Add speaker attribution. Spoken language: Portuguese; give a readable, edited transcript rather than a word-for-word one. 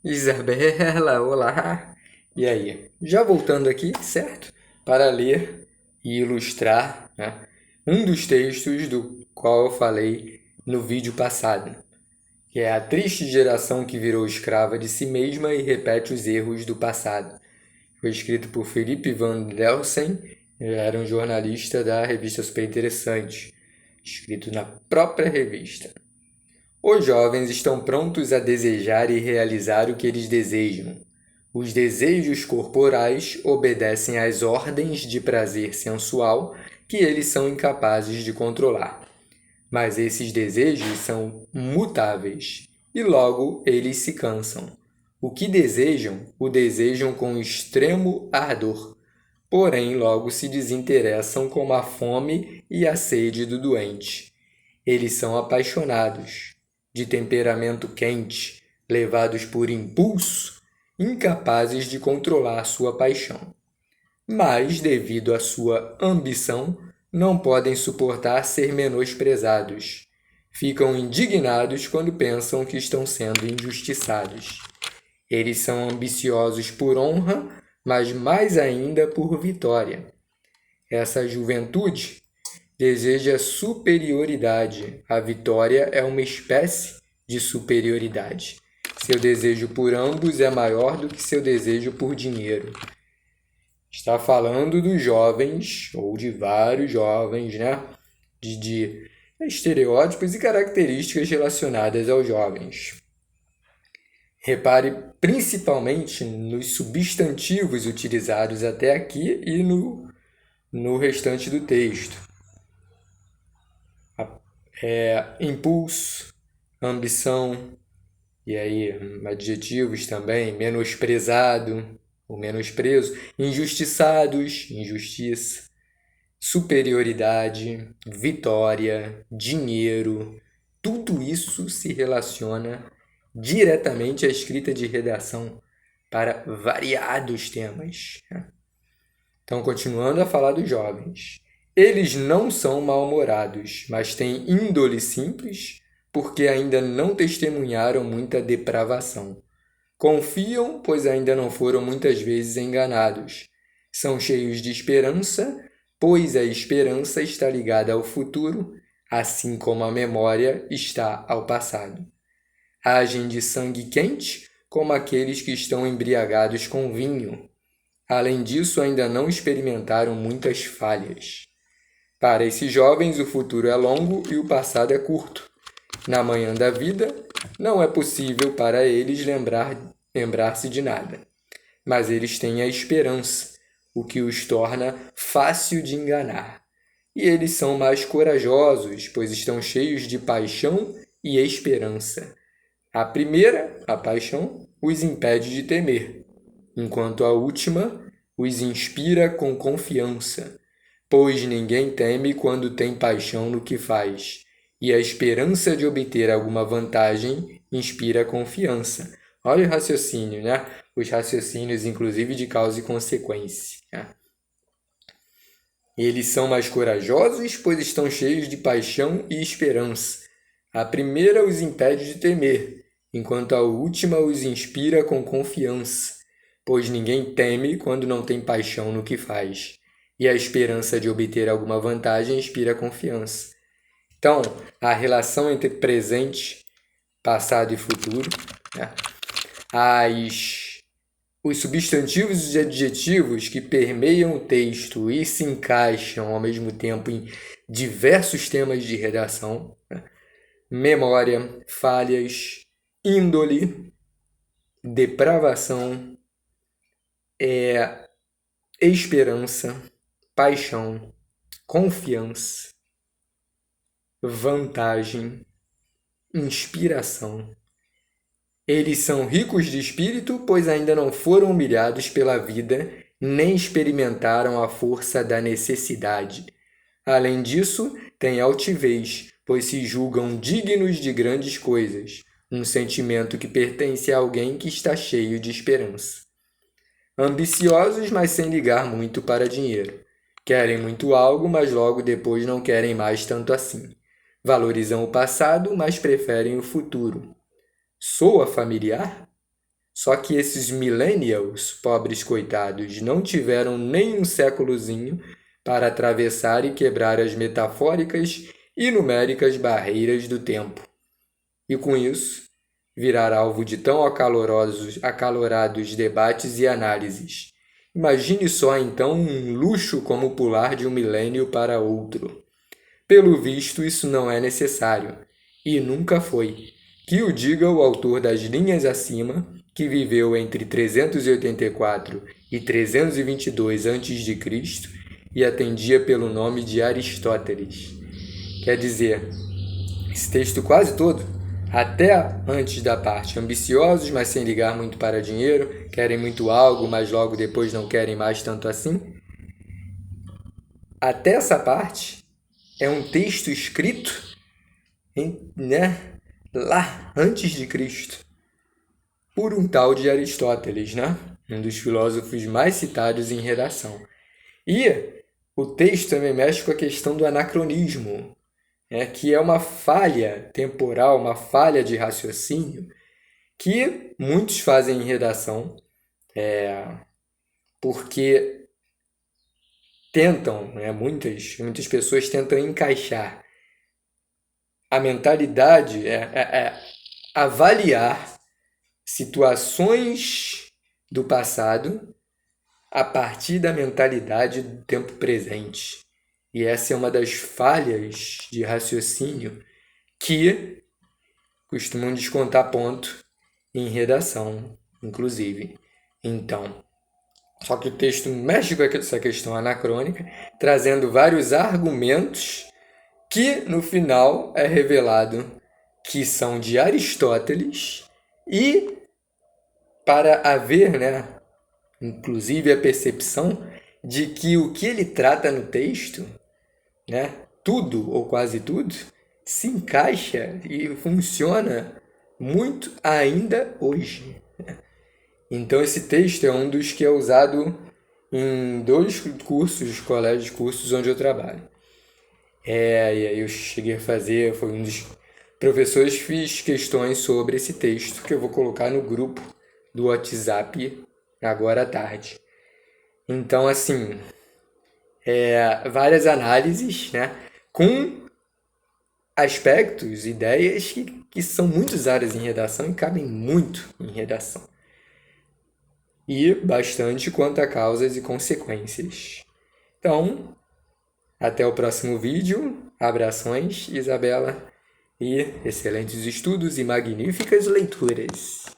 Speaker 1: Isabela, olá! E aí? Já voltando aqui, certo? Para ler e ilustrar, né, um dos textos do qual eu falei no vídeo passado, que é a triste geração que virou escrava de si mesma e repete os erros do passado. Foi escrito por Felipe Van Delsen, ele era um jornalista da revista Super Interessante, escrito na própria revista. Os jovens estão prontos a desejar e realizar o que eles desejam. Os desejos corporais obedecem às ordens de prazer sensual que eles são incapazes de controlar. Mas esses desejos são mutáveis e logo eles se cansam. O que desejam, o desejam com extremo ardor, porém logo se desinteressam como a fome e a sede do doente. Eles são apaixonados, de temperamento quente, levados por impulso, incapazes de controlar sua paixão. Mas, devido à sua ambição, não podem suportar ser menosprezados. Ficam indignados quando pensam que estão sendo injustiçados. Eles são ambiciosos por honra, mas mais ainda por vitória. Essa juventude deseja superioridade. A vitória é uma espécie de superioridade. Seu desejo por ambos é maior do que seu desejo por dinheiro. Está falando dos jovens, ou de vários jovens, né? De estereótipos e características relacionadas aos jovens. Repare principalmente nos substantivos utilizados até aqui e no restante do texto. Impulso, ambição, e aí adjetivos também, menosprezado, o menosprezo, injustiçados, injustiça, superioridade, vitória, dinheiro, tudo isso se relaciona diretamente à escrita de redação para variados temas. Então, continuando a falar dos jovens. Eles não são mal-humorados, mas têm índole simples, porque ainda não testemunharam muita depravação. Confiam, pois ainda não foram muitas vezes enganados. São cheios de esperança, pois a esperança está ligada ao futuro, assim como a memória está ao passado. Agem de sangue quente, como aqueles que estão embriagados com vinho. Além disso, ainda não experimentaram muitas falhas. Para esses jovens, o futuro é longo e o passado é curto. Na manhã da vida, não é possível para eles lembrar-se de nada. Mas eles têm a esperança, o que os torna fácil de enganar. E eles são mais corajosos, pois estão cheios de paixão e esperança. A primeira, a paixão, os impede de temer, enquanto a última os inspira com confiança. Pois ninguém teme quando tem paixão no que faz, e a esperança de obter alguma vantagem inspira confiança. Olha o raciocínio, né? Os raciocínios, inclusive, de causa e consequência. Né? Eles são mais corajosos, pois estão cheios de paixão e esperança. A primeira os impede de temer, enquanto a última os inspira com confiança, pois ninguém teme quando não tem paixão no que faz. E a esperança de obter alguma vantagem inspira confiança. Então, a relação entre presente, passado e futuro, né? Os substantivos e os adjetivos que permeiam o texto e se encaixam ao mesmo tempo em diversos temas de redação, né? Memória, falhas, índole, depravação, esperança, paixão, confiança, vantagem, inspiração. Eles são ricos de espírito, pois ainda não foram humilhados pela vida, nem experimentaram a força da necessidade. Além disso, têm altivez, pois se julgam dignos de grandes coisas, um sentimento que pertence a alguém que está cheio de esperança. Ambiciosos, mas sem ligar muito para dinheiro. Querem muito algo, mas logo depois não querem mais tanto assim. Valorizam o passado, mas preferem o futuro. Soa familiar? Só que esses millennials, pobres coitados, não tiveram nem um séculozinho para atravessar e quebrar as metafóricas e numéricas barreiras do tempo. E com isso, virar alvo de tão acalorados debates e análises. Imagine só então um luxo como pular de um milênio para outro. Pelo visto, isso não é necessário, e nunca foi. Que o diga o autor das linhas acima, que viveu entre 384 e 322 a.C. e atendia pelo nome de Aristóteles. Quer dizer, esse texto quase todo, até antes da parte ambiciosos, mas sem ligar muito para dinheiro, querem muito algo, mas logo depois não querem mais tanto assim. Até essa parte é um texto escrito lá antes de Cristo, por um tal de Aristóteles, um dos filósofos mais citados em redação. E o texto também mexe com a questão do anacronismo, que é uma falha temporal, uma falha de raciocínio que muitos fazem em redação, porque tentam, muitas pessoas tentam encaixar a mentalidade, avaliar situações do passado a partir da mentalidade do tempo presente. E essa é uma das falhas de raciocínio que costumam descontar ponto em redação, inclusive. Então, só que o texto mexe com essa questão anacrônica, trazendo vários argumentos que, no final, é revelado que são de Aristóteles e, para haver, inclusive a percepção de que o que ele trata no texto, tudo ou quase tudo, se encaixa e funciona muito ainda hoje. Então esse texto é um dos que é usado em 2 cursos, colégios de cursos onde eu trabalho. E aí eu cheguei a fazer, foi um dos professores, fiz questões sobre esse texto que eu vou colocar no grupo do WhatsApp agora à tarde. Então, assim, várias análises, com aspectos, ideias que são muito usadas em redação e cabem muito em redação. E bastante quanto a causas e consequências. Então, até o próximo vídeo. Abrações, Isabela, e excelentes estudos e magníficas leituras.